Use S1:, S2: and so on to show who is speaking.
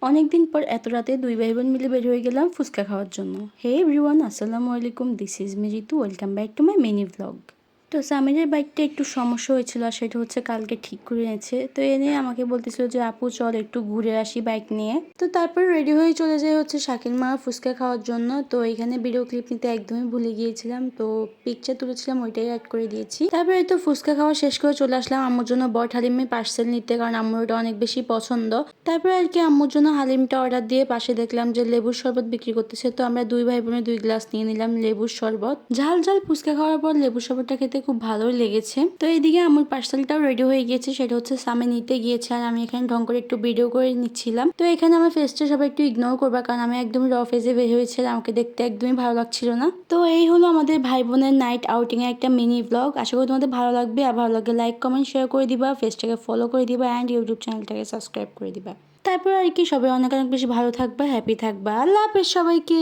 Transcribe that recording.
S1: অনেকদিন পর এত রাতে দুই ভাই বোন মিলে বের হয়ে গেলাম ফুচকা খাওয়ার জন্য। হে এভরিওয়ান, আসসালামু আলাইকুম, this is me Ritu, welcome back to my mini vlog. তো সামিরের বাইকটা একটু সমস্যা হয়েছিল আর সেটা হচ্ছে কালকে ঠিক করে এনেছে। তো এনে আমাকে বলতেছিল যে আপু চল একটু ঘুরে আসি বাইক নিয়ে। তো তারপর রেডি হয়ে চলে যায় হচ্ছে শাকিল মা ফুচকা খাওয়ার জন্য। তো এখানে ভিডিও ক্লিপ নিতে একদমই ভুলে গিয়েছিলাম, তো পিকচার তুলেছিলাম ওইটাই অ্যাড করে দিয়েছি। তারপরে তো ফুচকা খাওয়া শেষ করে চলে আসলাম আম্মুর জন্য বট হালিমে পার্সেল নিতে, কারণ আম্মুর ওটা অনেক বেশি পছন্দ। তারপরে আর কি আম্মুর জন্য হালিমটা অর্ডার দিয়ে পাশে দেখলাম যে লেবুর শরবত বিক্রি করতেছে। তো আমরা দুই ভাই বোনে 2 গ্লাস নিয়ে নিলাম লেবুর শরবত। ঝাল ঝাল ফুচকা খাওয়ার পর লেবুর শরবতটা খেতে খুব ভালোই লেগেছে। তো এইদিকে আম্মুর পার্সেলটাও রেডি হয়ে গিয়েছে, সেটা হচ্ছে সামনে নিতে গিয়েছে আর আমি এখানে ঢং করে একটু ভিডিও করে নিচ্ছিলাম। তো এখানে আমার ফেসটা সবাই একটু ইগনোর করবা, কারণ আমি একদম র ফেজে বের হয়েছিলাম, আমাকে দেখতে একদমই ভালো লাগছিল না। তো এই হলো আমাদের ভাই বোনের নাইট আউটিং এর একটা মিনি ব্লগ। আশা করি তোমাদের ভালো লাগবে, আর ভালো লাগলে লাইক কমেন্ট শেয়ার করে দিবা, ফেসটাকে ফলো করে দিবা অ্যান্ড ইউটিউব চ্যানেলটাকে সাবস্ক্রাইব করে দিবা। তারপর আর কি সবাই অনেক অনেক বেশি ভালো থাকবা, হ্যাপি থাকবা। আল্লাহ হাফেজ সবাইকে।